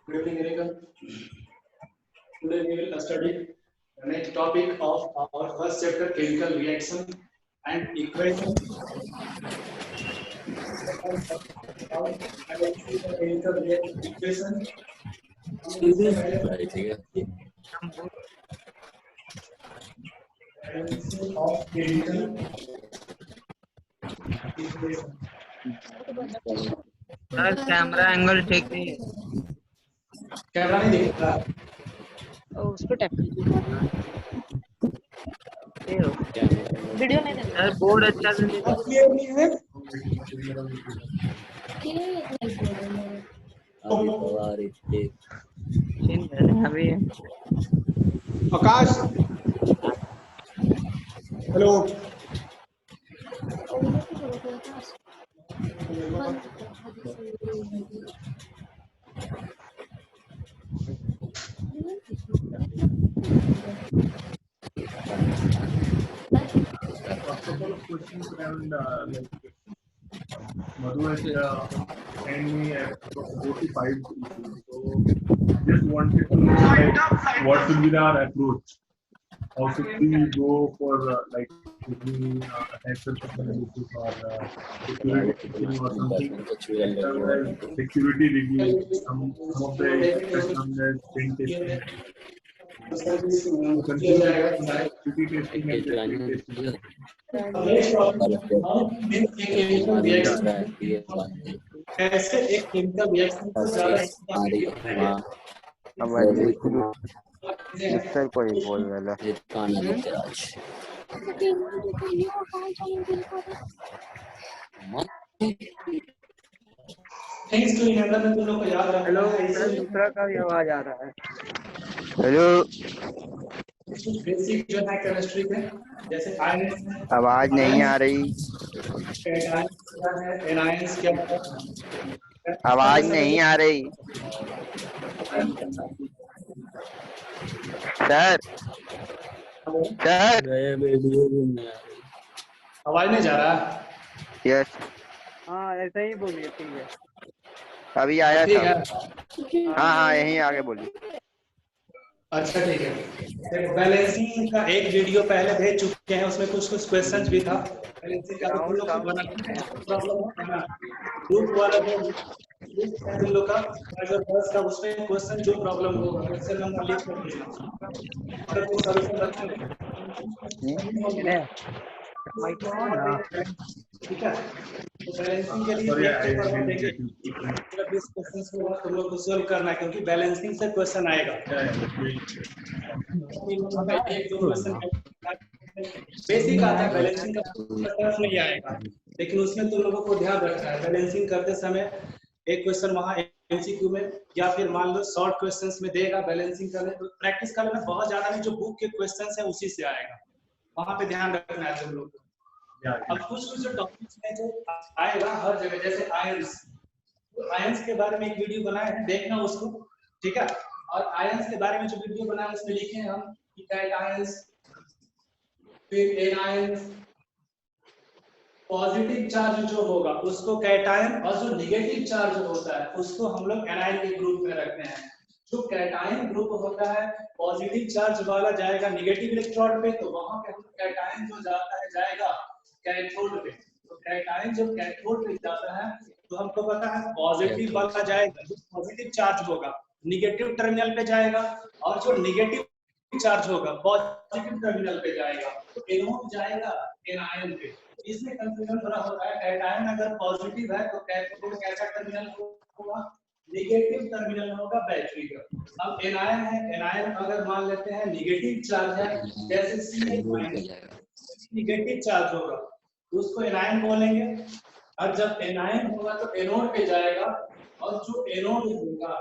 Good evening, everyone. Today we will study the next topic of our first chapter, chemical reaction and equation. Chemical reaction equation. Of chemical equation. Sir camera angle ठीक नहीं है। Camera नहीं दिख रहा। उस पे tap video नहीं देना सर बोर्ड अच्छा से नहीं क्लियर नहीं है। अभी आकाश, hello. couple of questions around Madhu has sent me 4 to 5 issues. So just wanted to know what should be our approach. How should we go for taking attack analysis or security checking or something? Security review, some of the aspects on the pen testing. कैसे एक chemical reaction को mixer को ही बोल रहा है। Thanks to इन में तुम लोग को याद रखना। हेलो सर, दूसरा का भी आवाज आ रहा है। हेलो, बेसिक जो है केमिस्ट्री में, जैसे आयंस आवाज नहीं आ रही। एनायंस क्या है? आवाज नहीं आ रही सर। सर आवाज नहीं जा रहा। यस, हाँ ऐसा ही बोलिए, ठीक है। अभी आया ठीक था। है। हाँ यहीं आगे बोलिए। अच्छा ठीक है। बैलेंसिंग का एक वीडियो पहले भेज चुके हैं, उसमें कुछ क्वेश्चंस भी था। बैलेंसिंग का तुम लोग को बनाना प्रॉब्लम है ना, ग्रुप वाला जो तुम लोग का जो 10 का उसमें क्वेश्चन जो प्रॉब्लम होगा क्वेश्चन नंबर लिख कर भेजना, अगर कोई सॉल्यूशन रखना ठीक है। तो बैलेंसिंग के लिए क्वेश्चंस को तुम लोग को सोल्व करना है, क्योंकि बैलेंसिंग से क्वेश्चन आएगा। एक दो क्वेश्चन बेसिक आता है, बैलेंसिंग का टफ नहीं आएगा, लेकिन उसमें तुम लोगों को ध्यान रखना है। बैलेंसिंग करते समय एक क्वेश्चन वहाँ एमसीक्यू में या फिर मान लो शॉर्ट क्वेश्चंस में देगा। बैलेंसिंग करने तो प्रैक्टिस कर लेना, बहुत ज्यादा नहीं, जो बुक के क्वेश्चंस है उसी से आएगा, वहाँ पे ध्यान रखना है तुम लोग को। अब कुछ जो टॉपिक्स में जो आएगा हर जगह, जैसे आयंस, तो आयंस के बारे में एक वीडियो बनाए हैं, देखना उसको, ठीक है। और आयंस के बारे में जो वीडियो बनाए उसमें लिखे हैं हम कैटायंस, फिर एनायंस। पॉजिटिव चार्ज जो होगा उसको कैटायन, और जो नेगेटिव चार्ज होता है उसको हम लोग एनायन के ग्रुप में रखते हैं। जो कैटायन ग्रुप होता है, पॉजिटिव चार्ज वाला जाएगा नेगेटिव इलेक्ट्रोड पे, तो वहां पे हम कैटायन जो जाता है जाएगा कैथोड पे। तो कैटायन जब कैथोड पे जाता है तो हमको पता है पॉजिटिव वाला जाएगा, जो पॉजिटिव चार्ज होगा नेगेटिव टर्मिनल पे जाएगा, और जो नेगेटिव चार्ज होगा पॉजिटिव टर्मिनल पे जाएगा। तो एनोड जाएगा एनायन पे। इसमें कंफ्यूजन थोड़ा होता है। कैटायन अगर पॉजिटिव है तो कैथोड कैसा टर्मिनल होगा, नेगेटिव टर्मिनल होगा बैटरी का। अब एनायन है, एनायन अगर मान लेते हैं नेगेटिव चार्ज है, जैसे CH- नेगेटिव चार्ज होगा तो उसको एनायन बोलेंगे। और जब एनायन होगा तो एनोड पे जाएगा, और जो एनोड होगा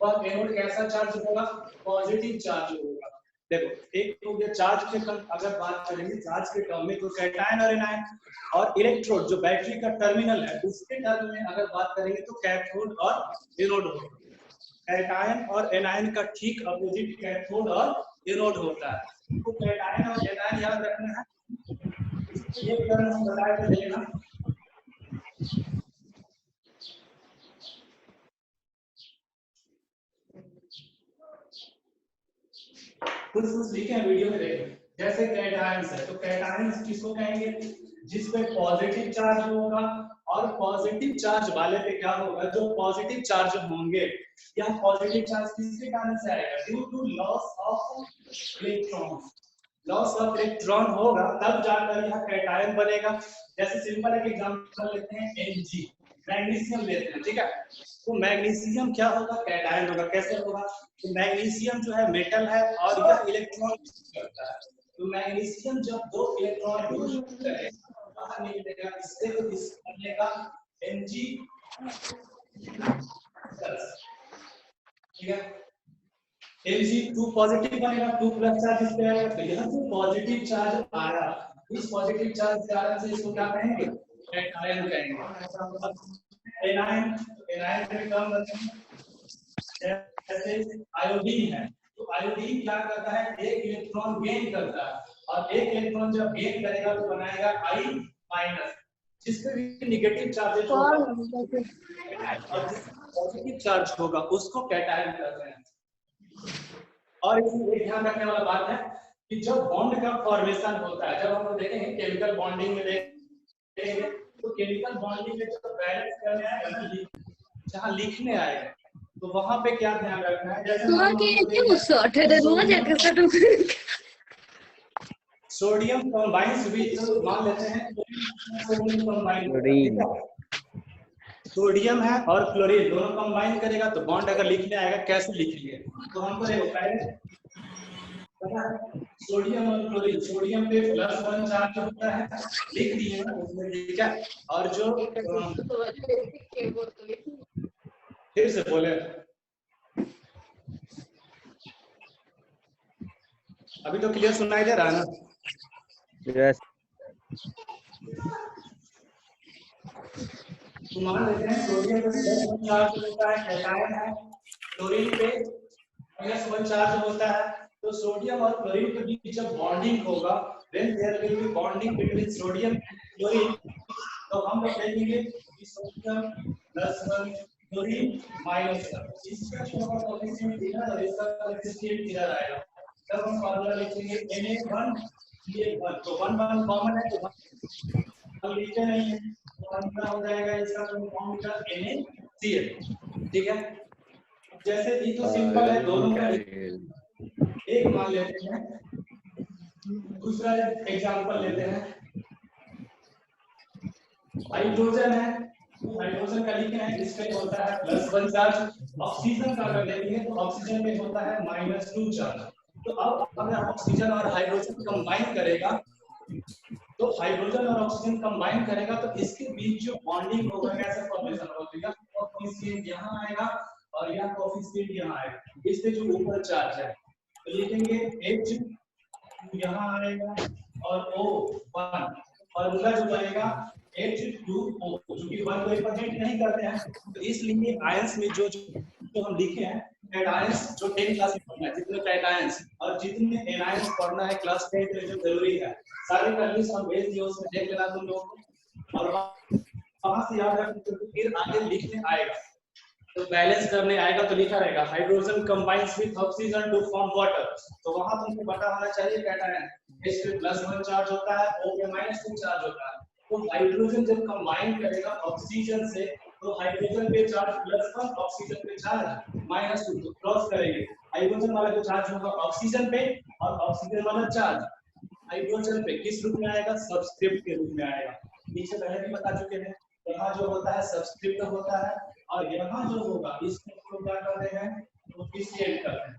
वह एनोड कैसा चार्ज होगा, पॉजिटिव चार्ज होगा। देखो एक तो ये चार्ज के अगर बात करेंगे चार्ज के टर्म में, तो कैटायन और एनायन, और इलेक्ट्रोड जो बैटरी का टर्मिनल है उसके टर्म में अगर बात करेंगे तो कैथोड और एनोड होगा। कैटायन और एनायन का ठीक अपोजिट कैथोड और एनोड होता है। तो कैटायन और एनायन याद रखना है। ये टर्म हम बताए थे, देखना कुछ लिखे हैं वीडियो में देखें। जैसे कैटायंस है, तो कैटायंस किसको कहेंगे? जिस पे पॉजिटिव चार्ज होगा, और पॉजिटिव चार्ज वाले पे क्या होगा? जो पॉजिटिव चार्ज होंगे, या पॉजिटिव चार्ज किसके कारण से आएगा? Due to loss of electron. Loss of electron होगा तब जाकर यह कैटायन बनेगा। जैसे सिंपल एक एग्जांपल लेते हैं, Mg, मैग्नीशियम लेते हैं, ठीक है? तो मैग्नीशियम क्या होगा? कैटायन होगा। कैसे होगा? तो मैग्नीशियम जो है मेटल है और यह इलेक्ट्रॉन करता है। तो मैग्नीशियम जब 2 इलेक्ट्रॉन यूज करेगा बाहर निकलेगा, इससे तो इस बनेगा Mg, ठीक है? Mg2 पॉजिटिव बनेगा, 2 प्लस चार्ज इस पे आएगा, तो यह जो पॉजिटिव चार्ज आया, इस पॉजिटिव चार्ज के कारण से इसको क्या कहेंगे? कैटायन कहेंगे। एनायन, एनायन के टर्म बताएंगे। जैसे आयोडीन है, तो आयोडीन क्या करता है? एक इलेक्ट्रॉन गेन करता है, और एक इलेक्ट्रॉन जब गेन करेगा तो बनाएगा I-, जिसके भी नेगेटिव चार्जेस होगा और पॉजिटिव चार्ज होगा उसको कैटायन कहते हैं। और इसमें एक ध्यान रखने वाला बात है कि जब बॉन्ड का फॉर्मेशन होता है, जब हम लोग देखेंगे केमिकल बॉन्डिंग में देखेंगे, तो केमिकल बॉन्डिंग में जब बैलेंस करने आएगा ना, जहाँ लिखने आएगा, तो वहां पे क्या ध्यान रखना है? जैसे सोडियम कंबाइंस विद, मान लेते हैं सोडियम कंबाइन, सोडियम है और क्लोरीन दोनों कंबाइन करेगा, तो बॉन्ड अगर लिखने आएगा कैसे लिखेंगे? तो हमको देखो पहले सोडियम और क्लोरीन, सोडियम पे +1 चार्ज होता है, लिख दिए ना उसमें, ठीक है? और जो फिर से बोले, अभी तो क्लियर सुनाई दे रहा है ना? यस। तो मान लेते हैं सोडियम पे +1 चार्ज होता है, कैटायन है, क्लोरीन पे -1 चार्ज होता है। तो सोडियम और क्लोरीन के बीच जब बॉन्डिंग होगा, then there will be bonding between sodium and chlorine। तो हम लोग देखेंगे कि सोडियम +1 क्लोरीन -1, इसका जो कोएफिशिएंट इधर और इसका कोएफिशिएंट इधर आएगा, तब हम फार्मूला लिखेंगे Na1Cl1। तो 1 1 कॉमन है, तो हम लिखते नहीं है, तो फार्मूला हो जाएगा इसका कंपाउंड का NaCl, ठीक है? जैसे ये तो सिंपल है, दोनों का एक मान लेते हैं, दूसरा एग्जांपल लेते हैं, हाइड्रोजन है, हाइड्रोजन का लिखना है, इस पे होता है +1 चार्ज। ऑक्सीजन का अगर लेंगे तो ऑक्सीजन में होता है -2 चार्ज। तो अब अगर ऑक्सीजन और हाइड्रोजन कंबाइन करेगा, तो हाइड्रोजन और ऑक्सीजन कंबाइन करेगा तो इसके बीच जो बॉन्डिंग होगा कैसे फॉर्मेशन होगा? कोएफिशिएंट यहाँ आएगा और यह कोएफिशिएंट यहाँ आएगा, इससे जो ऊपर चार्ज है तो लिखेंगे H यहाँ आएगा और O1, फॉर्मूला जो बनेगा H2O, जो कि 1 को रिप्रेजेंट नहीं करते हैं, तो इसलिए आयंस में जो हम लिखे हैं कैटायंस, जो 10 क्लास में पढ़ना है, जितने कैटायंस और जितने एनायंस पढ़ना है क्लास 10 में, जो जरूरी है सारे का लिस्ट हम भेज दिए, उसमें देख लेना तुम लोगों को, और वहां से याद रखना, फिर आगे लिखने आएगा तो बैलेंस करने आएगा तो लिखा रहेगा hydrogen combines with oxygen to form water. तो वहां तुमको पता होना चाहिए कैटायन H पे +1 चार्ज होता है, O पे -2 चार्ज होता है। तो हाइड्रोजन जब कंबाइन करेगा ऑक्सीजन से, तो हाइड्रोजन पे चार्ज +1, ऑक्सीजन पे चार्ज -2, तो क्रॉस करेंगे, हाइड्रोजन वाला जो चार्ज होगा ऑक्सीजन पे और ऑक्सीजन वाला चार्ज हाइड्रोजन पे किस रूप में आएगा? सबस्क्रिप्ट के रूप में आएगा। नीचे पहले भी बता चुके हैं, यहाँ जो होता है सबस्क्रिप्ट होता है, और यहाँ जो होगा इसको क्या करते हैं? कोएफिशिएंट करते हैं,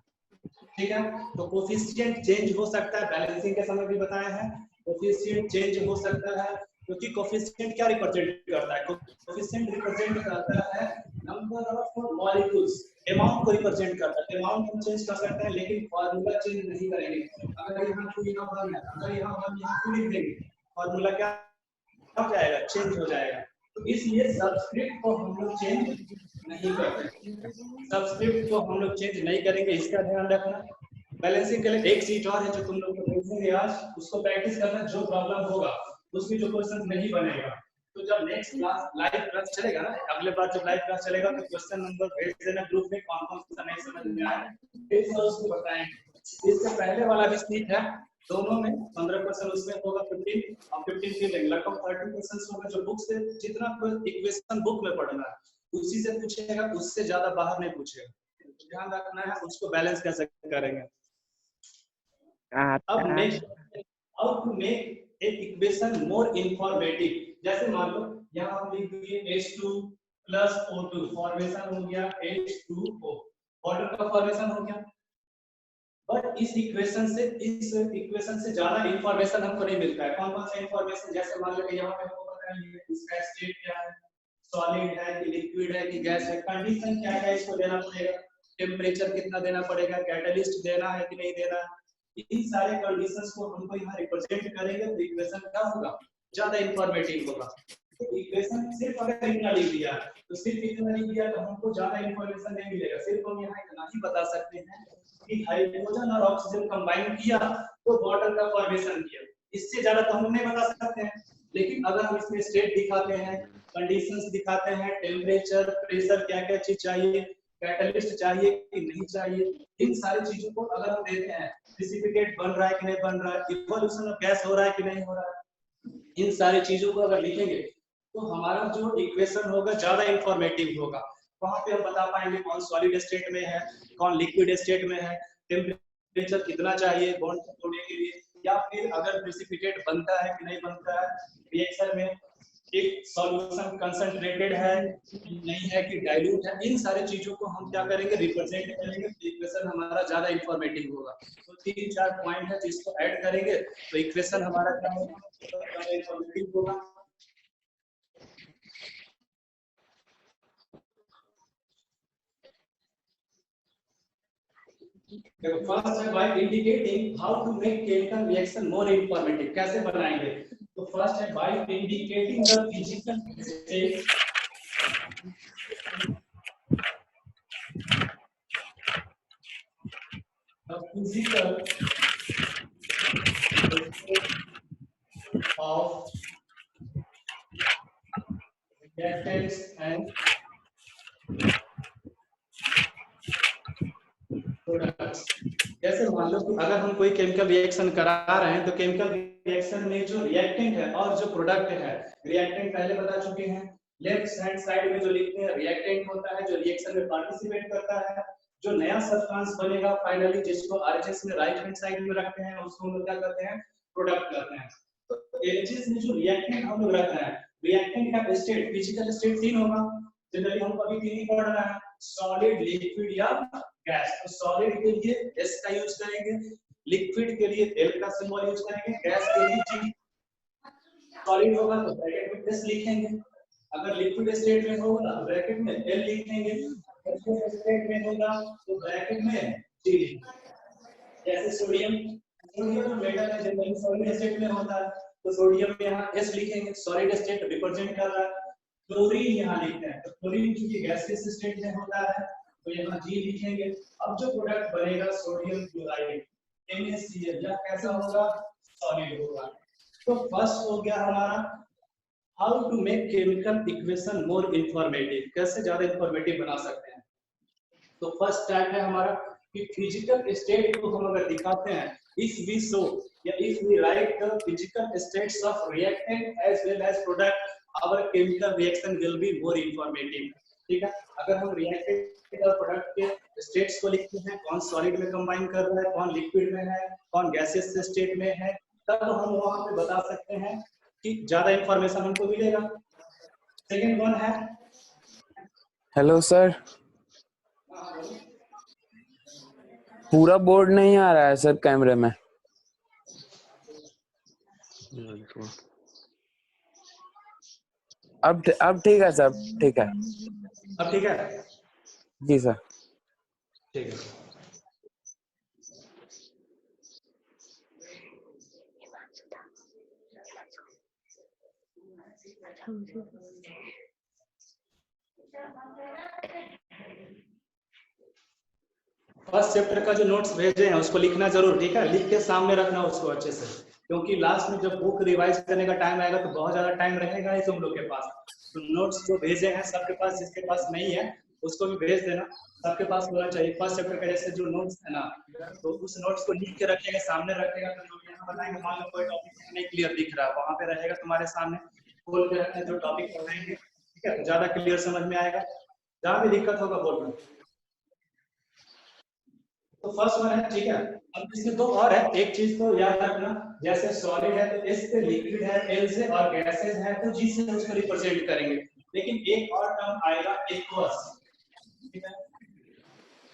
ठीक है? तो कोएफिशिएंट चेंज हो सकता है, बैलेंसिंग के समय भी बताया है, कोएफिशिएंट चेंज हो सकता है, क्योंकि कोएफिशिएंट क्या रिप्रेजेंट करता है? कोएफिशिएंट रिप्रेजेंट करता है नंबर ऑफ मॉलिक्यूल्स, अमाउंट को रिप्रेजेंट करता है। अमाउंट हम चेंज कर सकते हैं लेकिन फार्मूला चेंज नहीं करेंगे। अगर यहाँ 2 यहाँ 1 है, अगर यहाँ 1 यहाँ 2 लिख देंगे, फार्मूला क्या हो जाएगा? चेंज हो जाएगा। तो इसलिए सबस्क्रिप्ट को हम लोग चेंज नहीं करते, सबस्क्रिप्ट को हम लोग चेंज नहीं करेंगे, इसका ध्यान रखना। बैलेंसिंग के लिए एक चीज और है जो तुम लोग को भेजेंगे आज, उसको प्रैक्टिस करना, जो प्रॉब्लम होगा उसमें जो क्वेश्चन नहीं बनेगा, तो जब नेक्स्ट क्लास लाइव क्लास चलेगा ना, अगले बार जब लाइव क्लास चलेगा तो क्वेश्चन नंबर भेज देना ग्रुप में, कौन कौन सा नहीं समझ में आया, फिर से उसको बताएंगे। इससे पहले वाला भी ठीक है, दोनों में 15% उसमें होगा 15 और 15 के लिए लगभग 30% होगा जो बुक से जितना इक्वेशन बुक में पढ़ना है उसी से पूछेगा, उससे ज्यादा बाहर नहीं पूछेगा। ध्यान रखना है उसको बैलेंस कैसे करेंगे। अब next, how to make a equation more informative. जैसे मान लो यहाँ हम लिख दिए H2 प्लस O2 फॉर्मेशन हो गया H2O, वाटर का फॉर्मेशन हो गया। बट इस इक्वेशन से ज्यादा इंफॉर्मेशन हमको नहीं मिलता है। कौन कौन सा इंफॉर्मेशन, जैसे मान लो यहाँ पे हमको पता है इसका स्टेट क्या है, सॉलिड है कि लिक्विड है कि गैस है, कंडीशन क्या है इसको देना पड़ेगा, टेम्परेचर कितना देना पड़ेगा, कैटलिस्ट देना है कि नहीं देना है, इन सारे कंडीशंस को हमको यहाँ रिप्रेजेंट करेंगे तो इक्वेशन क्या होगा, ज्यादा इंफॉर्मेटिव होगा। तो इक्वेशन सिर्फ अगर इतना लिख दिया तो सिर्फ इतना लिख दिया तो हमको ज्यादा इंफॉर्मेशन नहीं मिलेगा। सिर्फ हम यहाँ इतना ही बता सकते हैं कि हाइड्रोजन और ऑक्सीजन कंबाइन किया तो वाटर का फॉर्मेशन किया, इससे ज्यादा तो हम नहीं बता सकते हैं। लेकिन अगर हम इसमें स्टेट दिखाते हैं, कंडीशंस दिखाते हैं, टेम्परेचर, प्रेशर, क्या क्या चीज चाहिए, कैटलिस्ट चाहिए कि नहीं चाहिए, इन सारी चीजों को अगर हम देते हैं, प्रेसिपिटेट बन रहा है कि नहीं बन रहा है, इवोल्यूशन ऑफ गैस हो रहा है कि नहीं हो रहा है, इन सारी चीजों को अगर लिखेंगे तो हमारा जो इक्वेशन होगा ज्यादा इंफॉर्मेटिव होगा। वहां पे हम बता पाएंगे कौन सॉलिड स्टेट में है, कौन लिक्विड स्टेट में है, टेम्परेचर कितना चाहिए बॉन्ड को तोड़ने के लिए, या फिर अगर प्रेसिपिटेट बनता है कि नहीं बनता है, रिएक्शन में एक सॉल्यूशन कंसंट्रेटेड है नहीं है कि डाइल्यूट है, इन सारी चीजों को हम क्या करेंगे, रिप्रेजेंट करेंगे तो इक्वेशन हमारा ज्यादा इंफॉर्मेटिव होगा। तो 3-4 पॉइंट है जिसको ऐड करेंगे तो इक्वेशन हमारा क्या होगा, ज्यादा इंफॉर्मेटिव होगा। फर्स्ट है by indicating how to make chemical reaction more informative, कैसे बनाएंगे। तो फर्स्ट है by indicating the physical state of reactants and products. जैसे मान लो कि अगर हम कोई केमिकल रिएक्शन करा रहे हैं तो केमिकल रिएक्शन में जो रिएक्टेंट है और जो प्रोडक्ट है, रिएक्टेंट पहले बता चुके हैं, लेफ्ट हैंड साइड में जो लिखते हैं रिएक्टेंट होता है जो रिएक्शन में पार्टिसिपेट करता है, जो नया सब्सटेंस बनेगा फाइनली जिसको आरएचएस में राइट हैंड साइड में रखते हैं उसको हम लोग क्या करते हैं, प्रोडक्ट करते हैं। तो एचएस में जो रिएक्टेंट हम लोग रखते हैं, रिएक्टेंट का स्टेट, फिजिकल स्टेट 3 होगा, जनरली हम अभी 3 ही पढ़ रहे हैं, सॉलिड, लिक्विड या गैस। तो सॉलिड के लिए S का यूज करेंगे, लिक्विड के लिए L का सिंबल यूज करेंगे, गैस के लिए G। सॉलिड होगा तो ब्रैकेट में S लिखेंगे, अगर लिक्विड स्टेट में होगा तो ब्रैकेट में L लिखेंगे, गैसियस स्टेट में होगा तो ब्रैकेट में G लिखेंगे। जैसे सोडियम, सोडियम मेटल है जनरली सॉलिड स्टेट में होता है तो सोडियम में यहाँ S लिखेंगे, सॉलिड स्टेट रिप्रेजेंट कर रहा है। क्लोरीन यहाँ लिखते हैं तो क्लोरीन क्योंकि गैसियस स्टेट में होता है तो यहाँ G लिखेंगे। अब जो प्रोडक्ट बनेगा सोडियम क्लोराइड NaCl, यह कैसा होगा, सॉलिड होगा। तो फर्स्ट हो गया हमारा how to make chemical equation more informative, कैसे ज्यादा इंफॉर्मेटिव बना सकते हैं। तो फर्स्ट टाइप है हमारा कि फिजिकल स्टेट को हम अगर दिखाते हैं, इफ वी शो या if we write the physical states of reactant as well as product, our chemical reaction will be more informative. ठीक है, अगर हम रिएक्टेंट और प्रोडक्ट के स्टेट्स को लिखते हैं, कौन सॉलिड में कंबाइन कर रहा है, कौन लिक्विड में है, कौन गैसियस स्टेट में है, तब हम वहां पे बता सकते हैं कि ज्यादा इंफॉर्मेशन हमको मिलेगा। सेकंड वन है, हेलो सर, पूरा बोर्ड नहीं आ रहा है सर कैमरे में। अब ठीक है सर, ठीक है, अब ठीक है जी सर, ठीक है। फर्स्ट चैप्टर का जो नोट्स भेजे हैं उसको लिखना जरूर, ठीक है, लिख के सामने रखना उसको अच्छे से, क्योंकि लास्ट में जब बुक रिवाइज करने का टाइम आएगा तो बहुत ज्यादा टाइम रहेगा ही तुम लोग के पास। तो नोट्स जो भेजे हैं सबके पास, जिसके पास नहीं है उसको भी भेज देना, सबके पास होना चाहिए। फर्स्ट चैप्टर का जैसे जो नोट्स है ना, तो उस नोट्स को लिख के रखेगा, सामने रखेगा, तो जो भी यहाँ बताएंगे, मान लो कोई टॉपिक नहीं क्लियर दिख रहा है, वहाँ पे रहेगा तुम्हारे सामने, खोल के रखना, जो टॉपिक बताएंगे, ठीक है, ज्यादा क्लियर समझ में आएगा। जहाँ भी दिक्कत होगा बोलना। तो फर्स्ट वन है, ठीक है। अब इसमें दो और है, एक चीज तो याद रखना, जैसे सॉलिड है तो एस से लिक्विड है, एल से, और गैसेज है तो जी से उसको रिप्रेजेंट करेंगे। लेकिन एक और टर्म आएगा एक्वस, ठीक है।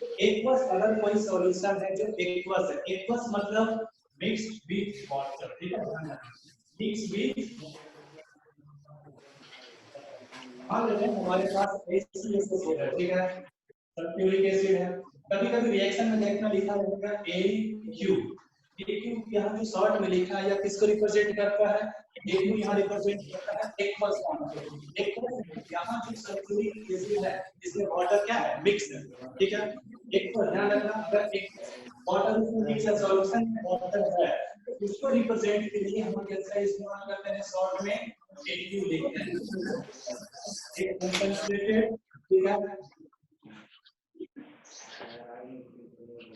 तो एक्वस अगर कोई सॉल्यूशन है जो एक्वस है, एक्वस मतलब मिक्स्ड विद वाटर, ठीक है, मिक्स्ड विद, मान लेते हैं हमारे पास HCl है, ठीक है, सल्फ्यूरिक एसिड है। कभी कभी रिएक्शन में देखना लिखा रहेगा AQ, AQ यहाँ जो शॉर्ट में लिखा है या किसको रिप्रेजेंट करता है, AQ यहाँ रिप्रेजेंट करता है एक्वस फॉर्म। एक्वस यहाँ जो सल्फ्यूरिक एसिड है इसमें वाटर क्या है, मिक्स है, ठीक है। एक्वस ध्यान रखना, अगर एक वाटर में मिक्स है, सॉल्यूशन में वाटर है, तो उसको रिप्रेजेंट के लिए हम कैसे इस्तेमाल करते हैं, शॉर्ट में AQ लिखते हैं, एक कंसंट्रेटेड, ठीक है,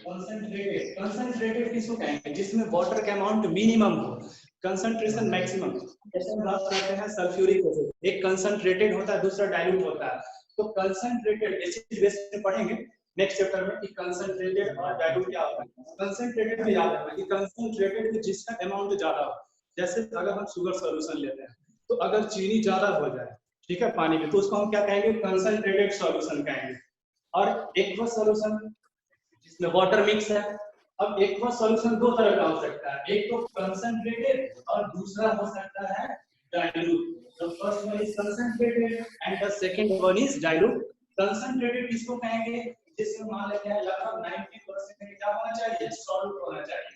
कंसंट्रेटेड किसको कहेंगे, जिसमें वाटर का अमाउंट मिनिमम हो, कंसंट्रेशन मैक्सिमम। जैसे हम बात करते हैं सल्फ्यूरिक एसिड, एक कंसंट्रेटेड होता है, दूसरा डाइल्यूट होता है। तो कंसंट्रेटेड एसिड बेस में पढ़ेंगे नेक्स्ट चैप्टर में कि कंसंट्रेटेड और डाइल्यूट क्या होता है। कंसंट्रेटेड में याद रखना कि कंसंट्रेटेड में जिसका अमाउंट ज्यादा हो, जैसे अगर हम शुगर सॉल्यूशन लेते हैं, तो अगर चीनी ज्यादा हो जाए, ठीक है, पानी में, तो उसको हम क्या कहेंगे, कंसंट्रेटेड सॉल्यूशन कहेंगे। और एक्वस सॉल्यूशन जिसमें वाटर मिक्स है। अब एक्वस सॉल्यूशन दो तरह का हो सकता है, एक तो कंसंट्रेटेड और दूसरा हो सकता है dilute. The first one is concentrated and the second one is dilute. Concentrated किसको कहेंगे, जिसमें मान लेते हैं लगभग 90% क्या होना चाहिए, सॉल्यूट होना चाहिए।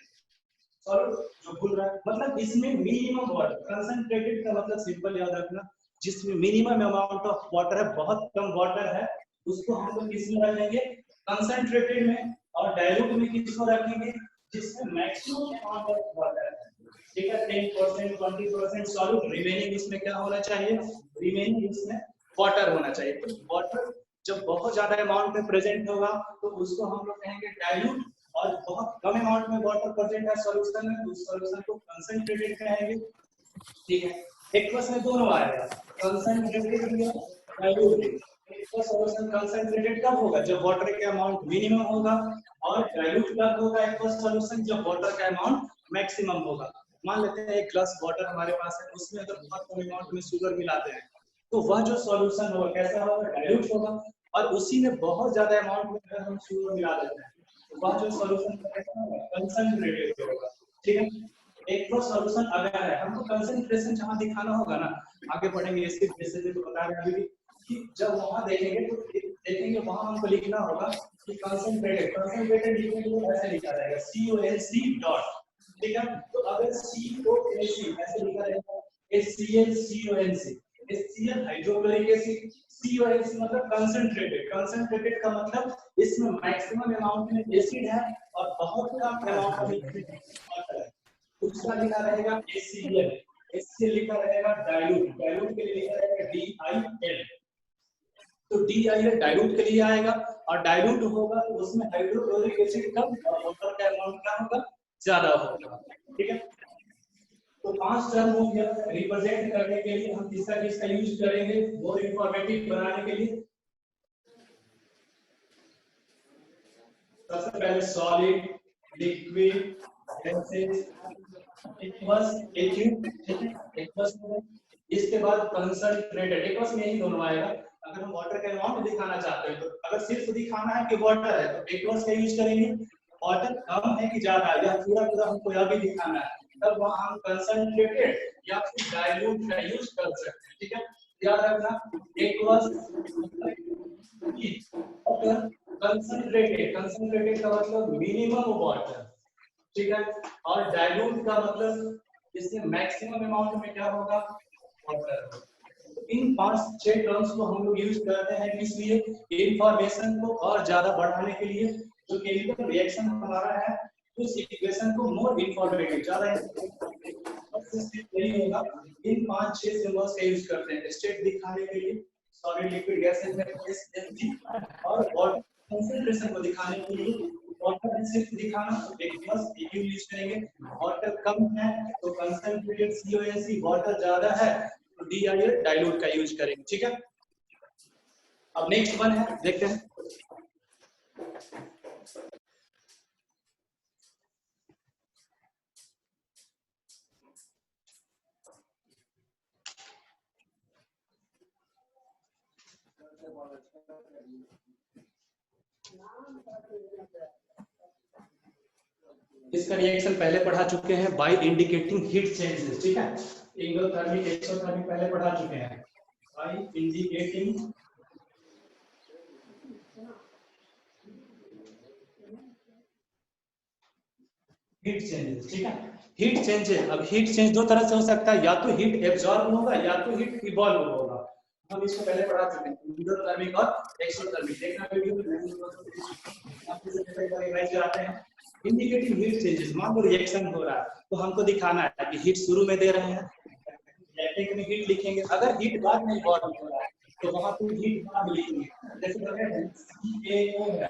सॉल्यूट जो भूल रहा है, मतलब इसमें मिनिमम वाटर, कंसंट्रेटेड का मतलब सिंपल याद रखना, जिसमें मिनिमम अमाउंट ऑफ वाटर है, बहुत कम वाटर है, उसको हम लोग किसमें रखेंगे, कंसंट्रेटेड में। और डाइल्यूट में किसको रखेंगे, जिसमें मैक्सिमम अमाउंट ऑफ वाटर है, ठीक है, 10% 20% सॉल्यूट, रिमेनिंग इसमें क्या होना चाहिए, रिमेनिंग इसमें वाटर होना चाहिए। तो वाटर जब बहुत ज्यादा अमाउंट में प्रेजेंट होगा तो उसको हम लोग कहेंगे डाइल्यूट, और बहुत कम अमाउंट में वाटर प्रेजेंट है सॉल्यूशन में, तो उस सॉल्यूशन को कंसंट्रेटेड कहेंगे, ठीक है। एक्वस में दोनों आएगा, कंसंट्रेटेड या डाइल्यूट। एक्वस सॉल्यूशन कंसंट्रेटेड कब होगा, जब वाटर का अमाउंट मिनिमम होगा, और डाइल्यूट कब होगा एक्वस सॉल्यूशन, जब वाटर का अमाउंट मैक्सिमम होगा। मान लेते हैं एक ग्लास वाटर हमारे पास है, उसमें अगर बहुत कम अमाउंट में शुगर मिलाते हैं, तो वह जो सॉल्यूशन होगा कैसा होगा, डाइल्यूट होगा। और उसी में बहुत ज्यादा अमाउंट में अगर हम शुगर मिला देते हैं, तो वह जो सॉल्यूशन कैसा होगा, कंसंट्रेटेड होगा, ठीक है। एक्वस सॉल्यूशन अगर है, हमको कंसंट्रेशन जहां दिखाना होगा ना, आगे बढ़ेंगे एसिड बेसिस तो बता रहे हैं अभी कि जब वहां देखेंगे तो देखेंगे वहां हमको लिखना होगा कि कंसंट्रेटेड लिखने के लिए ऐसे लिखा रहेगा CONC डॉट, ठीक है। तो अगर CONC ऐसे लिखा रहेगा HCl HCl hydrochloric acid, CONC मतलब कंसंट्रेटेड का मतलब इसमें मैक्सिमम अमाउंट में एसिड है और बहुत कम अमाउंट में वाटर है। दूसरा लिखा रहेगा HCl लिखा रहेगा डाइल्यूट के लिए लिखा रहेगा DIL। तो DIL डाइल्यूट के लिए आएगा, और डाइल्यूट होगा तो उसमें हाइड्रोक्लोरिक एसिड कम और वाटर का अमाउंट क्या होगा, ज्यादा होगा, ठीक है। तो 5 टर्म हो गया, रिप्रेजेंट करने के लिए हम किसका यूज करेंगे, मोर इंफॉर्मेटिव बनाने के लिए। सबसे पहले solid, liquid, gases, aqueous, aqueous, इसके बाद कंसंट्रेटेड। एक्वस में ही दोनों आएगा। अगर हम वाटर का अमाउंट दिखाना चाहते हैं, तो अगर सिर्फ दिखाना है कि वाटर है तो एक्वस का यूज करेंगे, वाटर कम है कि ज्यादा है या पूरा हमको यह भी दिखाना है, तब वहां हम कंसंट्रेटेड या फिर डाइल्यूट का यूज कर सकते हैं, ठीक है। याद रखना, एक्वस, कंसंट्रेटेड का मतलब मिनिमम वाटर, ठीक है, और डाइल्यूट का मतलब इसमें मैक्सिमम अमाउंट में क्या होगा, वाटर। इन 5-6 टर्म्स को हम लोग यूज करते हैं इसलिए इंफॉर्मेशन को और ज्यादा बढ़ाने के लिए, जो केमिकल रिएक्शन हमारा है उस इक्वेशन को मोर इंफॉर्मेटिव ज्यादा यही होगा। इन 5-6 सिंबल्स का यूज करते हैं स्टेट दिखाने के लिए, सॉलिड लिक्विड गैसेज में SFG, और वाटर कंसंट्रेशन को दिखाने के लिए वाटर एसिड दिखाना तो एक प्लस एक यूज करेंगे। वाटर कम है तो कंसंट्रेटेड CONC, वाटर ज्यादा है तो DIL डाइल्यूट का यूज करेंगे। ठीक है, अब नेक्स्ट वन है, देखते हैं। इसका रिएक्शन पहले पढ़ा चुके हैं, बाय इंडिकेटिंग हीट चेंजेस। ठीक है, एंडोथर्मिक एक्सोथर्मिक पहले पढ़ा चुके हैं, बाय इंडिकेटिंग हीट चेंजेस। ठीक है, हीट चेंजेस, अब हीट चेंज दो तरह से हो सकता है, या तो हीट एब्जॉर्ब होगा या तो हीट इवॉल्व होगा। हम इसको पहले पढ़ा चुके हैं, एंडोथर्मिक और एक्सोथर्मिक। देखना वीडियो में आप इसे रिवाइज कराते हैं। इंडिकेटिंग हीट चेंजेस, मान लो रिएक्शन हो रहा है तो हमको दिखाना है कि हीट शुरू में दे रहे हैं, रिएक्टेंट में हीट लिखेंगे। अगर हीट बाद में इवॉल्व हो रहा है तो वहां पे हीट बाद में लिखेंगे। जैसे CaO है,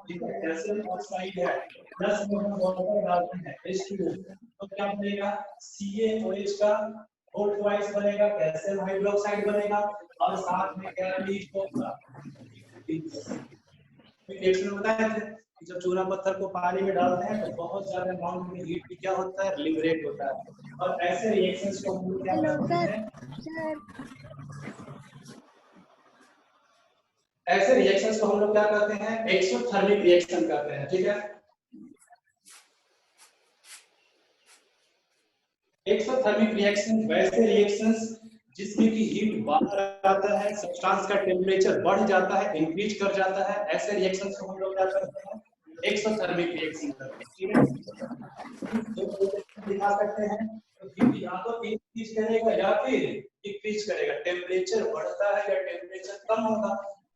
ठीक है, कैल्शियम ऑक्साइड है, प्लस में हम वाटर डालते हैं H2O, तो क्या बनेगा, CaOH का 4 ट्वाइस बनेगा, कैल्शियम हाइड्रोक्साइड बनेगा, और साथ में क्या लीच होगा। रिएक्शन होता है कि जब चूना पत्थर को पानी में डालते हैं तो बहुत ज्यादा अमाउंट में हीट क्या होता है, लिबरेट होता है, और ऐसे रिएक्शंस को हम लोग क्या कहते हैं, ऐसे रिएक्शंस को हम लोग क्या कहते हैं, एक्सोथर्मिक रिएक्शन कहते हैं। ठीक है, एक्सोथर्मिक रिएक्शन वैसे रिएक्शंस जिसमें कि हीट बाहर आता है, सब्सटेंस का टेम्परेचर बढ़ जाता है, इंक्रीज कर जाता है, ऐसे रिएक्शंस को हम लोग क्या करते हैं, एक्सोथर्मिक रिएक्शन करते हैं। ठीक है, दिखा सकते हैं, तो हीट या तो इंक्रीज करेगा या फिर डिक्रीज करेगा, टेम्परेचर बढ़ता है या टेम्परेचर कम होगा।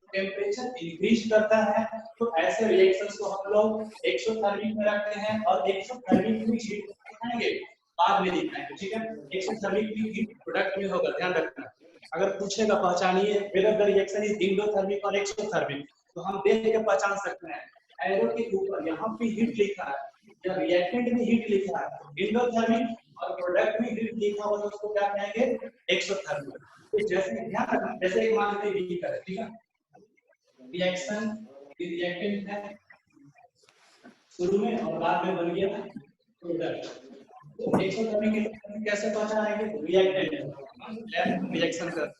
टेम्परेचर इंक्रीज करता है तो ऐसे रिएक्शंस को हम लोग एक्सोथर्मिक में रखते हैं, और एक्सोथर्मिक में हीट दिखाएंगे, बाद में दिखाएंगे। ठीक है, एक्सोथर्मिक भी हीट प्रोडक्ट में होगा, ध्यान रखना। अगर पूछेगा पहचानिए whether the reaction is endothermic और एक्सोथर्मिक, तो हम देख के पहचान सकते हैं। एरो के ऊपर यहाँ पे हीट लिखा है या रिएक्टेंट में हीट लिखा है इंडोथर्मिक, और प्रोडक्ट में हीट लिखा हुआ तो उसको क्या कहेंगे, एक्सोथर्मिक। तो जैसे ध्यान रखना, जैसे एक मान लेते हैं करें, ठीक है, रिएक्शन रिएक्टेंट है शुरू में और बाद में बन गया प्रोडक्ट, तो एक्सोथर्मिक कैसे पहचानेंगे, रिएक्टेंट रिएक्शन कर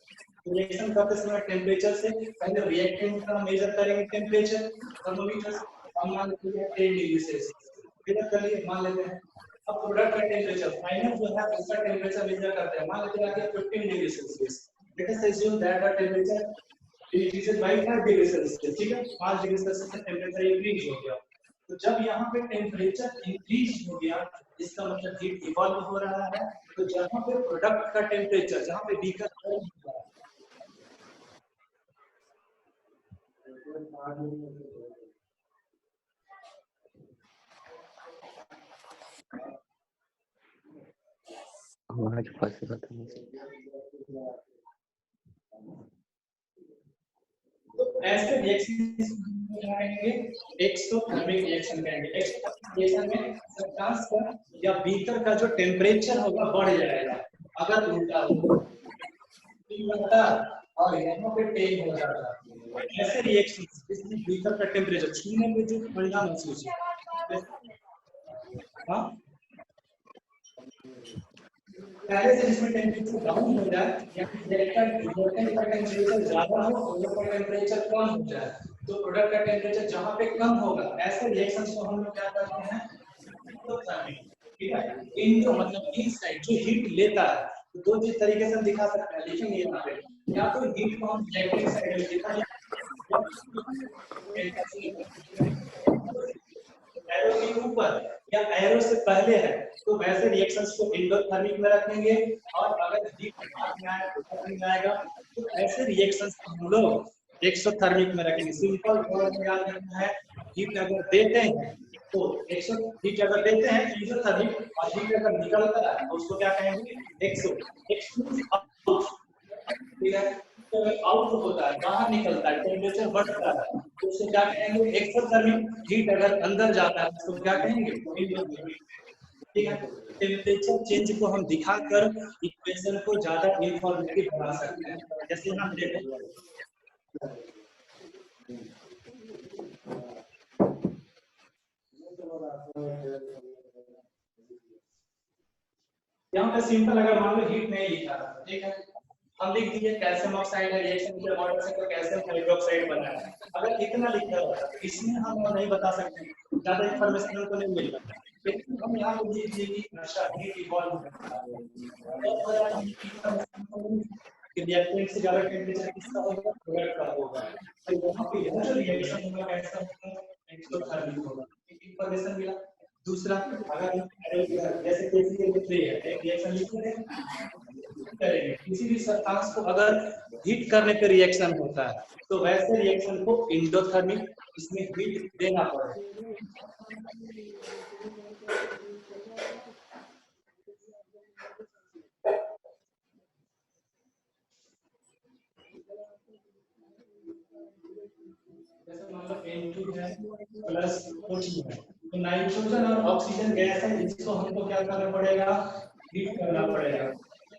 रिएक्शन करते समय टेम्परेचर से पहले रिएक्टेंट का मेजर करेंगे, टेम्परेचर थर्मोमीटर से, हम मान लेते हैं 10 डिग्री सेल्सियस, मेजर कर लिए, मान लेते हैं। अब प्रोडक्ट का टेम्परेचर फाइनल जो है उसका टेम्परेचर मेजर करते हैं, मान लेते हैं 15 degree Celsius. Let us assume that the temperature increases by 5 degree Celsius. ठीक है, 5 डिग्री सेल्सियस का टेम्परेचर इंक्रीज हो गया, तो जब यहाँ पे टेम्परेचर इंक्रीज हो गया इसका मतलब हीट इवॉल्व हो रहा है। तो जहाँ पे प्रोडक्ट का टेम्परेचर, जहाँ पे बीकर आवाज फंस रहा तो ऐसे रिएक्शन कहेंगे एक्सोथर्मिक रिएक्शन कहेंगे। एक्सोथर्मिक रिएक्शन में सब्सटेंस का या बीकर का जो टेम्परेचर होगा बढ़ जाएगा, अगर उल्टा हो और यहाँ पे टेन हो जाता। ऐसे रिएक्शन जिसमें बीकर का टेम्परेचर छूने पे जो ठंडा महसूस हो, हाँ पहले से जिसमें टेम्परेचर डाउन हो जाए या रिएक्टेंट का टेम्परेचर ज्यादा हो और उसका टेम्परेचर कम हो जाए, तो प्रोडक्ट का टेम्परेचर जहां पे कम होगा ऐसे रिएक्शंस को हम लोग क्या करते हैं, एक्सोथर्मिक। ठीक है, इंडो मतलब इनसाइड जो हीट लेता है, तो दो चीज तरीके से हम दिखा सकते हैं, लिखेंगे यहाँ पे, या तो हीट को हम रिएक्टिव साइड में दिखा एरो के ऊपर या एरो से पहले है, तो वैसे रिएक्शंस को एंडोथर्मिक में रखेंगे, और अगर हीट बाद में आएगा तो ऐसे रिएक्शंस को हम लोग एक्सोथर्मिक में रखेंगे। सिंपल वर्ड में याद रखना है, हीट अगर देते हैं तो हीट अगर देते हैं एक्सोथर्मिक, और हीट अगर निकलता है तो उसको क्या कहेंगे, एक्सो। ठीक है, आउट होता है, बाहर निकलता है, टेम्परेचर बढ़ता है, तो उसको क्या कहेंगे? Exothermic heat. अगर अंदर जाता है उसको क्या कहेंगे? ठीक है। टेम्परेचर चेंज को हम दिखाकर इक्वेशन को ज्यादा इंफॉर्मेटिव बना सकते हैं। जैसे यहाँ देखें, यहाँ पे सिंपल अगर मान लो हीट नहीं लिखा था, ठीक है, हम लिख दिए कैल्शियम ऑक्साइड है, रिएक्शन किया वाटर से तो कैल्शियम हाइड्रोक्साइड बना है। अगर इतना लिखा होता तो इसमें हम और नहीं बता सकते, ज्यादा इंफॉर्मेशन हमको नहीं मिल रहा, लेकिन हम यहाँ पे लिख दिए कि अच्छा हीट इवॉल्व होता है, कि रिएक्टेंट से ज्यादा टेम्परेचर किसका होगा? प्रोडक्ट का होगा। तो यहाँ पे यह जो रिएक्शन होगा कैसा होगा? एक्सोथर्मिक होगा। इंफॉर्मेशन मिला। दूसरा, अगर जैसे KCl3 है, एक रिएक्शन लिख करेंगे, किसी भी सब्सटेंस को अगर हीट करने पे रिएक्शन होता है तो वैसे रिएक्शन को इंडोथर्मिक, इसमें हीट देना पड़ेगा। जैसे मान लो N2 है प्लस O2 है, तो नाइट्रोजन और ऑक्सीजन गैस है, इसको हमको क्या करना पड़ेगा? हीट करना पड़ेगा।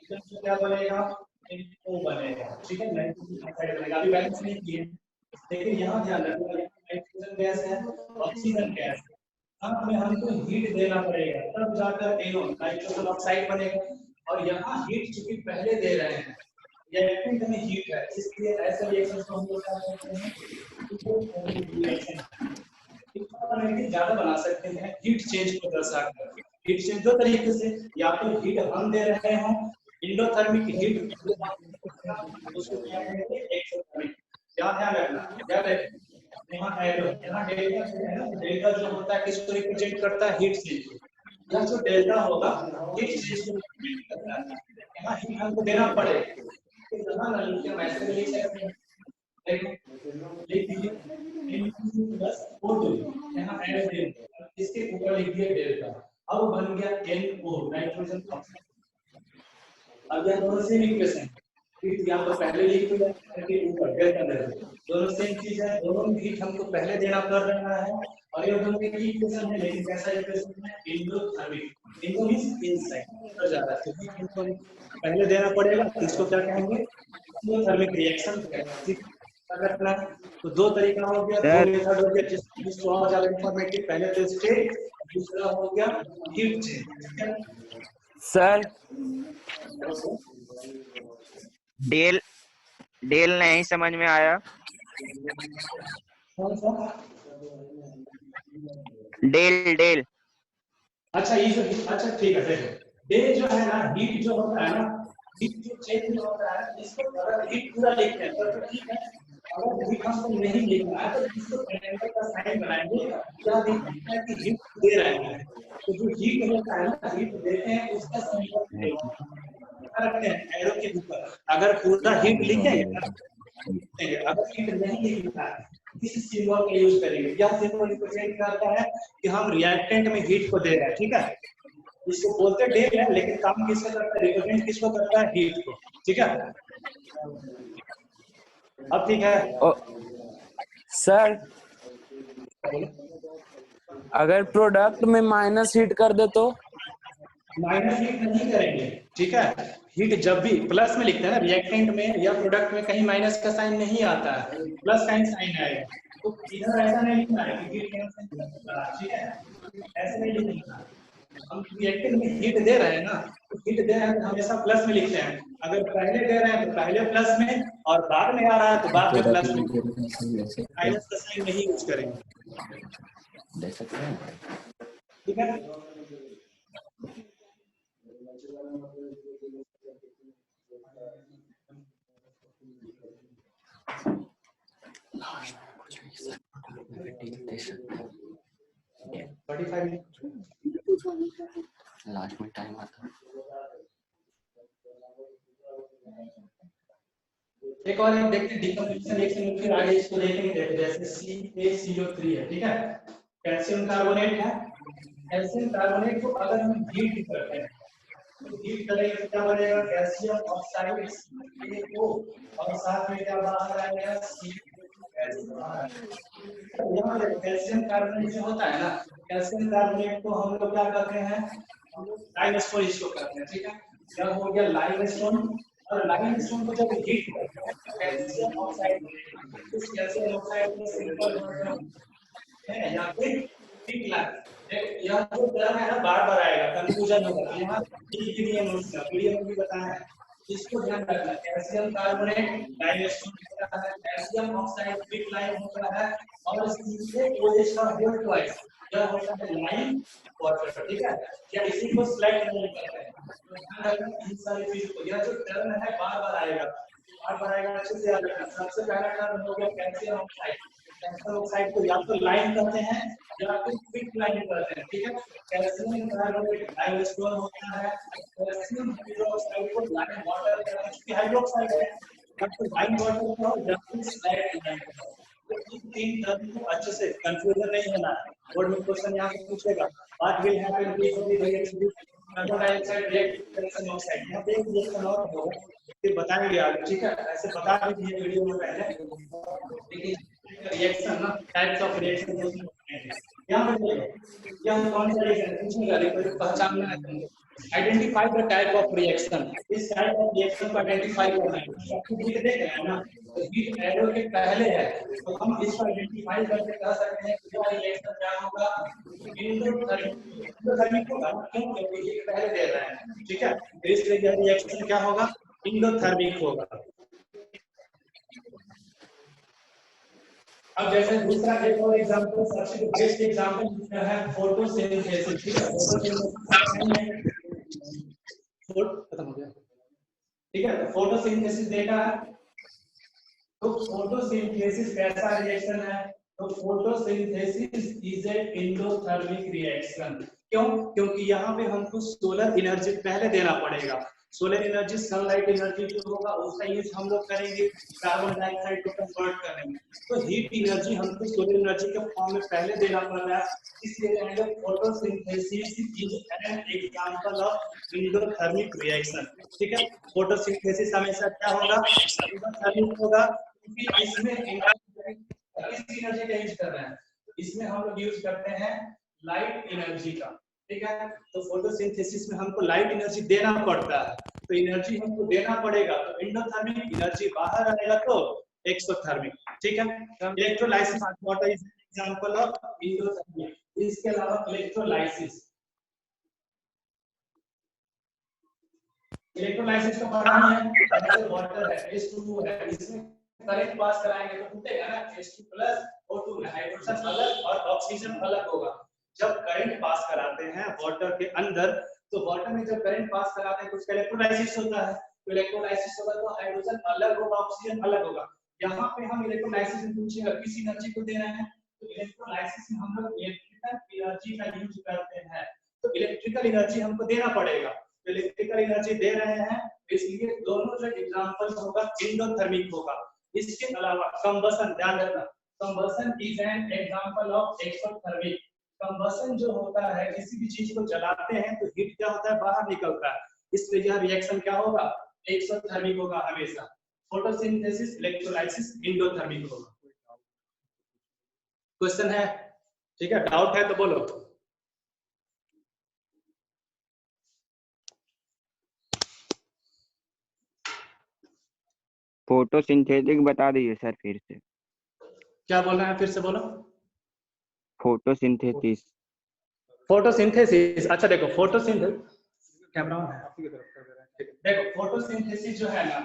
तो क्या बनेगा? NO बनेगा। ठीक है, नाइट्रोजन ऑक्साइड बनेगा। अभी बैलेंस नहीं किए, लेकिन यहाँ ध्यान रखना, नाइट्रोजन गैस है, ऑक्सीजन गैस है, हमें हमको हीट देना पड़ेगा, तब जाकर NO नाइट्रोजन ऑक्साइड बनेगा। और यहाँ हीट चूंकि पहले दे रहे हैं, रिएक्टेंट में हीट है, इसलिए ऐसे रिएक्शन को हम लोग क्या कहते हैं? ज्यादा बना सकते हैं हीट चेंज को दर्शाकर। हीट चेंज दो तरीके से, या तो हीट हम दे रहे हो इंडोथर्मिक हीट, उसको क्या कहते हैं? एक्सोथर्मिक। क्या ध्यान रखना, क्या रखें यहाँ एरो, यहाँ डेल्टा है ना, डेल्टा जो होता है किसको रिप्रेजेंट करता है? Heat change. यहाँ जो डेल्टा होगा हीट चेंज को रिप्रेजेंट करता है। यहाँ हीट हमको देना पड़ेगा, यहाँ ना लिखिए, हम ऐसे लिख सकते हैं, लिख दीजिए प्लस O2, यहाँ ऐड देंगे, इसके ऊपर लिख दिया डेल्टा, अब बन गया NO नाइट्रोजन ऑक्साइड। अब यह दोनों सेम इक्वेशन, हीट यहाँ पर पहले लिख दिया, के ऊपर डेल्टा दे दिया, दोनों सेम चीज है, दोनों में हीट हमको पहले देना पड़ रहा है, और ये दोनों की इक्वेशन है, लेकिन कैसा इक्वेशन है? इंडोथर्मिक। इंडो मींस इनसाइड हो जाता है, तो हीट हमको पहले देना पड़ेगा, इसको क्या कहेंगे? Endothermic reaction. ठीक रखना। तो दो तरीका हो गया, दो मेथड हो गया, जिसको और ज्यादा इंफॉर्मेटिव, पहले तो स्टेट, दूसरा हो गया हीट चेंज। सर डेल नहीं समझ में आया। कौन सा? डेल अच्छा ये जो, अच्छा ठीक है, देखो डेल जो है ना, हीट जो होता है ना, हीट जो चेंज होता है, इसको अगर हीट पूरा लिखते हैं तो ठीक है, अगर हीट हमको नहीं लिखना है तो इसको ट्रायंगल का साइन बनाएंगे, क्या दिखता है कि हीट दे रहे हैं, तो जो हीट होता है ना, हीट देते हैं उसका सिंबल रखते हैं एरो के ऊपर। अगर पूरा हीट लिखेंगे, अगर हीट नहीं लिखना है, इस सिंबल का यूज करेंगे। यह सिंबल रिप्रेजेंट करता है कि हम रिएक्टेंट में हीट को दे रहे हैं। ठीक है, इसको बोलते डेल है, लेकिन काम किसको करता है? रिप्रेजेंट किसको करता है? हीट को। ठीक है, अब ठीक है। सर अगर प्रोडक्ट में माइनस हीट कर दे तो? माइनस हीट नहीं करेंगे, ठीक है, हीट जब भी प्लस में लिखते हैं ना, रिएक्टेंट में या प्रोडक्ट में कहीं माइनस का साइन नहीं आता है, प्लस का साइन आएगा, तो इधर ऐसा नहीं लिखना है कि हीट कैंसिल, ठीक है, ऐसे नहीं लिखना है। हम रिएक्टेंट में हीट दे रहे हैं ना, तो हीट दे रहे हैं तो हमेशा प्लस में लिखते हैं, अगर पहले दे रहे हैं तो पहले प्लस में, और बाद में आ रहा है तो बाद में प्लस में, माइनस का साइन नहीं यूज करेंगे। ठीक है, लास्ट में टाइम आता। एक और एक देखते हैं डिकम्पोजिशन रिएक्शन में, फिर आगे इसको देखेंगे। जैसे CaCO3 है, ठीक है, कैल्शियम कार्बोनेट है। कैल्शियम कार्बोनेट को अगर हम हीट करते हैं हीट करेंगे तो क्या बनेगा, कैल्शियम ऑक्साइड CO, और साथ में क्या बाहर आएगा, यहाँ पे कैल्शियम कार्बोनेट जो होता है ना, कैल्शियम कार्बोनेट को हम लोग क्या करते हैं, हम लोग लाइमस्टोन इसको करते हैं, ठीक है। क्या हो गया लाइमस्टोन, और लाइमस्टोन को जब हीट करते हैं तो कैल्शियम ऑक्साइड, उस कैल्शियम ऑक्साइड को सिंपल वर्जन है या फिर थिक लाइन, यह जो टर्म है ना बार-बार आएगा, कंफ्यूजन होगा। यहाँ ईक्विलिब्रियम ईक्विलिब्रियम भी बताया है, इसको ध्यान रखना। कैल्शियम कार्बोनेट लाइमस्टोन होता है, कैल्शियम ऑक्साइड थिक लाइन होता है, और इससे OH का होल ट्वाइस यह होता है लाइम वाटर, ठीक है। या इसी को स्लाइड नहीं करते हैं, तो ध्यान रखना इन सारी चीजों को। यह जो टर्म है बार-बार आएगा, बार-बार आएगा, अच्छे से याद रखना। सबसे पहला टर्म हो गया कैल्शियम ऑक्साइड, कैल्शियम ऑक्साइड को या तो लाइन करते हैं या फिर थिक लाइन करते हैं, ठीक है। कैल्शियम कार्बोनेट लाइमस्टोन होता है, कैल्शियम हाइड्रोक्साइड को लाइम वाटर कहते हैं, क्योंकि हाइड्रोक्साइड है या तो लाइम वाटर का या फिर स्लाइड लाइन का। तो इन तीन टर्म को अच्छे से कंफ्यूजन नहीं होना है। बोर्ड में क्वेश्चन यहाँ से पूछेगा, what will happen if we react with carbon dioxide react with calcium oxide, यहाँ पे एक रिएक्शन और होगा, फिर बताएंगे आगे, ठीक है। ऐसे बता दीजिए वीडियो में पहले, देखिए रिएक्शन ना टाइप्स ऑफ रिएक्शन यहाँ पे यह कौन सा रिएक्शन पूछेगा, देखो पहचानना है। Identify the type of reaction, इस टाइप ऑफ रिएक्शन को आइडेंटिफाई करना है। आपको हीट देख रहे हैं ना, तो हीट एरो के पहले है, तो हम इसको आइडेंटिफाई करके कह सकते हैं कि यह रिएक्शन क्या होगा, इंडोथर्मिक होगा, क्यों, क्योंकि हीट पहले दे रहे हैं, ठीक है। इसलिए यह रिएक्शन क्या होगा, इंडोथर्मिक होगा। अब जैसे दूसरा एक और एग्जांपल, सबसे बेस्ट एग्जांपल है फोटोसिंथेसिस, ठीक है। फोटोसिंथेसिस खत्म हो गया, ठीक है। तो फोटोसिंथेसिस देखा है, तो फोटोसिंथेसिस कैसा रिएक्शन है, तो photosynthesis is a endothermic reaction. क्यों, क्योंकि यहाँ पे हमको सोलर एनर्जी पहले देना पड़ेगा। सोलर एनर्जी सनलाइट एनर्जी जो होगा उसका यूज हम लोग करेंगे कार्बन डाइऑक्साइड को कन्वर्ट करने में, तो हीट एनर्जी हमको सोलर एनर्जी के फॉर्म में पहले देना पड़ रहा है। इसलिए photosynthesis is an example of endothermic reaction, ठीक है। फोटोसिंथेसिस हमेशा क्या होगा, इंडोथर्मिक होगा, क्योंकि इसमें किस एनर्जी का यूज कर रहे हैं, इसमें हम लोग यूज करते हैं लाइट एनर्जी का, ठीक है। तो फोटोसिंथेसिस में हमको लाइट एनर्जी देना पड़ता है, तो एनर्जी हमको देना पड़ेगा, तो इंडोथर्मिक एनर्जी बाहर आएगा तो एक्सोथर्मिक, ठीक है। Electrolysis what is example of endothermic. इसके अलावा इलेक्ट्रोलाइसिस का पता है, जैसे वाटर है H2O है, इसमें करंट पास कराएंगे तो टूटेगा ना, H2 O2 में हाइड्रोजन अलग और ऑक्सीजन अलग होगा। जब करंट पास कराते हैं वाटर के अंदर, तो वाटर में जब करंट पास कराते हैं तो उसका इलेक्ट्रोलाइसिस होता है, तो इलेक्ट्रोलाइसिस होगा तो हाइड्रोजन अलग होगा, ऑक्सीजन अलग होगा। यहाँ पे हम इलेक्ट्रोलाइसिस में पूछेगा किस एनर्जी को दे रहे हैं, तो इलेक्ट्रोलाइसिस में हम लोग इलेक्ट्रिकल एनर्जी का यूज करते हैं, तो इलेक्ट्रिकल एनर्जी हमको देना पड़ेगा, तो इलेक्ट्रिकल एनर्जी दे रहे हैं, इसलिए दोनों जो एग्जांपल होगा इंडोथर्मिक होगा। इसके अलावा कंबसन, ध्यान रखना, combustion is an example of exothermic. Combustion जो होता है, किसी भी चीज को जलाते हैं तो हीट क्या होता है, बाहर निकलता है, इसलिए यह रिएक्शन क्या होगा, एक्सोथर्मिक होगा हमेशा। फोटोसिंथेसिस, इलेक्ट्रोलाइसिस इंडोथर्मिक होगा। क्वेश्चन है, ठीक है, डाउट है तो बोलो। फोटोसिंथेटिक बता दीजिए सर फिर से। क्या बोल रहे हैं, फिर से बोलो। फोटोसिंथेसिस। फोटोसिंथेसिस, अच्छा देखो फोटोसिंथेसिस कैमरा है, देखो फोटोसिंथेसिस जो है ना,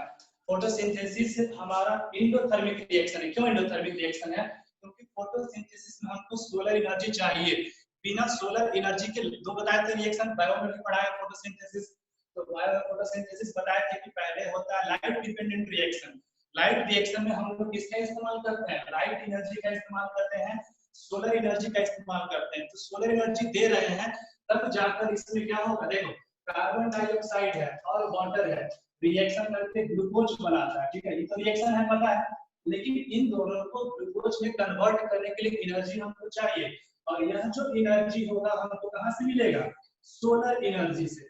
फोटोसिंथेसिस हमारा इंडोथर्मिक रिएक्शन है। क्यों इंडोथर्मिक रिएक्शन है, क्योंकि फोटोसिंथेसिस में हमको सोलर एनर्जी चाहिए। बिना सोलर एनर्जी के दो बताए थे रिएक्शन, बायो में भी पढ़ाया फोटोसिंथेसिस, तो बायो फोटोसिंथेसिस बताया थे कि पहले होता है light dependent reaction. Light reaction में हम लोग किसका इस्तेमाल करते हैं, लाइट एनर्जी का इस्तेमाल करते हैं, सोलर एनर्जी का इस्तेमाल करते हैं। तो सोलर एनर्जी दे रहे हैं तब जाकर इसमें क्या होगा, देखो कार्बन डाइऑक्साइड है और वाटर है, रिएक्शन करके ग्लूकोज बनाता है, ठीक है, ये तो रिएक्शन है पता है, लेकिन इन दोनों को ग्लूकोज में कन्वर्ट करने के लिए एनर्जी हमको चाहिए, और यह जो एनर्जी होगा हमको कहां से मिलेगा, सोलर एनर्जी से।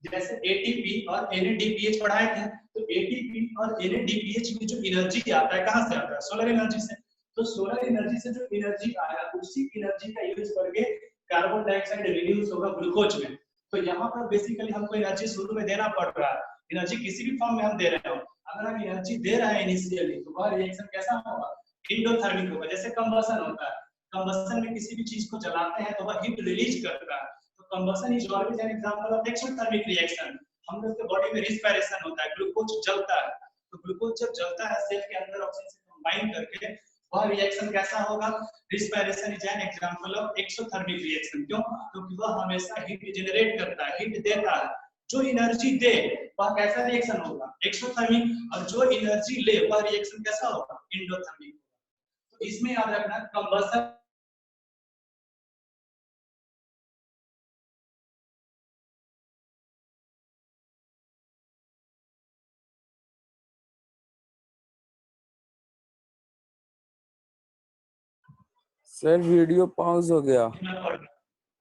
जैसे एटीपी और एनएडीपीएच पढ़ाए थे, तो एटीपी और एनएडीपीएच में जो एनर्जी आता है कहां से आता है? सोलर एनर्जी से। तो सोलर एनर्जी से जो एनर्जी आया उसी एनर्जी का यूज करके कार्बन डाइऑक्साइड रिड्यूस होगा ग्लूकोज में। तो यहाँ पर बेसिकली हमको एनर्जी शुरू में देना पड़ रहा है, एनर्जी किसी भी फॉर्म में हम दे रहे हो, अगर हम एनर्जी दे रहे हैं इनिशियली तो वह रिएक्शन कैसा होगा? एंडोथर्मिक होगा। जैसे कंबसन होता है, कंबसन में किसी भी चीज को जलाते हैं तो वह हीट रिलीज करता है, तो combustion is always an example of exothermic reaction. हम लोग के बॉडी में रिस्पिरेशन होता है, ग्लूकोज जलता है, तो ग्लूकोज जब जलता है सेल के अंदर ऑक्सीजन से कंबाइन करके वह रिएक्शन कैसा होगा? Respiration is an example of exothermic reaction. क्यों? क्योंकि वह हमेशा हीट जनरेट करता है, हीट देता है। जो एनर्जी दे वह कैसा रिएक्शन होगा? एक्सोथर्मिक। और जो एनर्जी ले वह रिएक्शन कैसा होगा? एंडोथर्मिक। तो इसमें याद रखना कंबसन सर वीडियो पॉज हो गया।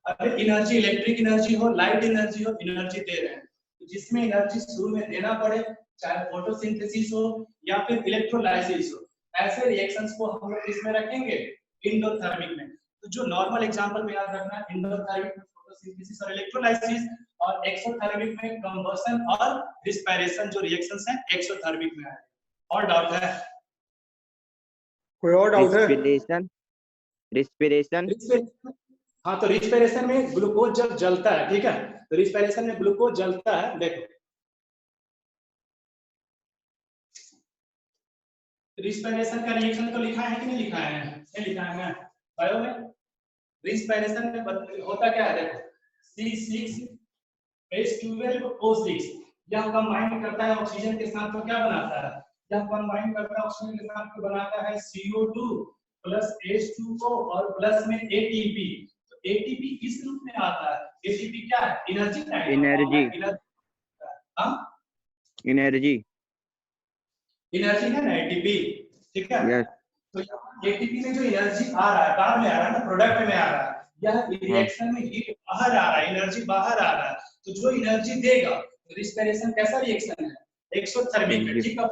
अगर एनर्जी इलेक्ट्रिक एनर्जी हो, लाइट एनर्जी हो, एनर्जी दे रहे हैं, तो जिसमें एनर्जी शुरू में देना पड़े, चाहे फोटोसिंथेसिस हो या फिर इलेक्ट्रोलाइसिस हो, ऐसे रिएक्शंस को हम लोग इसमें रखेंगे एंडोथर्मिक में। तो जो नॉर्मल एग्जांपल में याद रखना, एंडोथर्मिक में फोटोसिंथेसिस और इलेक्ट्रोलाइसिस, और एक्सोथर्मिक में कंबशन और रिस्पिरेशन जो रिएक्शंस हैं एक्सोथर्मिक में है। और डाउट है? कोई और डाउट है? रिस्पिरेशन हाँ, तो रिस्पिरेशन में ग्लूकोज जब जलता है, ठीक है, तो रिस्पिरेशन में ग्लूकोज जलता है, देखो रिस्पिरेशन का रिएक्शन तो लिखा है कि नहीं लिखा है? नहीं लिखा है बायो में। रिस्पिरेशन में होता क्या है? देखो C6H12O6 यह कंबाइन करता है ऑक्सीजन के साथ, तो क्या बनाता है? यह कंबाइन करता है ऑक्सीजन के साथ तो बनाता है CO2 प्लस H2O और प्लस में ATP। तो ATP किस रूप में आता है? ATP क्या है? एनर्जी का एनर्जी है ना ATP, ठीक है। यस तो ATP में जो एनर्जी आ रहा है, बाद में आ रहा है ना, प्रोडक्ट में आ रहा है, यह रिएक्शन में हीट बाहर आ रहा है, एनर्जी बाहर आ रहा है, तो जो एनर्जी देगा, रिस्पिरेशन कैसा रिएक्शन है? एक्सोथर्मिक है, ठीक है।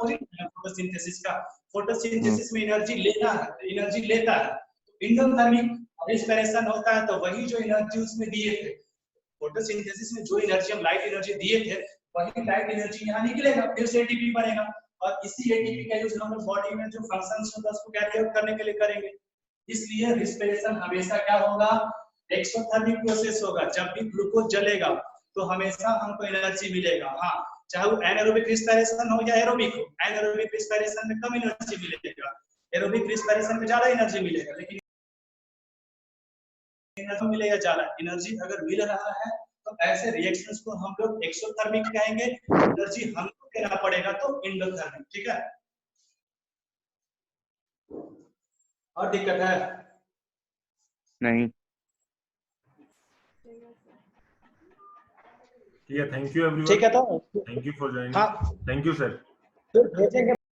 फोटोसिंथेसिस का, फोटोसिंथेसिस में एनर्जी लेना है, एनर्जी लेता है, तो एंडोथर्मिक रिस्पिरेशन होता है, तो वही जो एनर्जी उसमें दिए थे, फोटोसिंथेसिस में जो एनर्जी हम लाइट एनर्जी दिए थे, वही लाइट एनर्जी यहाँ निकलेगा, फिर से एटीपी बनेगा, और इसी एटीपी का यूज हम लोग बॉडी में जो फंक्शंस होता है उसको कैरी आउट करने के लिए करेंगे। इसलिए रिस्पिरेशन हमेशा क्या होगा? एक्सोथर्मिक प्रोसेस होगा। जब भी ग्लूकोज जलेगा तो हमेशा हमको एनर्जी मिलेगा। हाँ, चाहे वो एनारोबिक रिस्पिरेशन हो या एरोबिक हो, एनारोबिक रिस्पिरेशन में कम एनर्जी मिलेगा, एरोबिक रिस्पिरेशन में ज्यादा एनर्जी मिलेगा, लेकिन एनर्जी मिलेगा ज्यादा। एनर्जी अगर मिल रहा है तो ऐसे रिएक्शंस को हम लोग एक्सोथर्मिक कहेंगे, एनर्जी हमको देना पड़ेगा तो एंडोथर्मिक, ठीक है। और दिक्कत है? नहीं। Yeah, thank you everyone. ठीक है, तो Thank you for joining. हाँ, Thank you sir. तो भेजेंगे।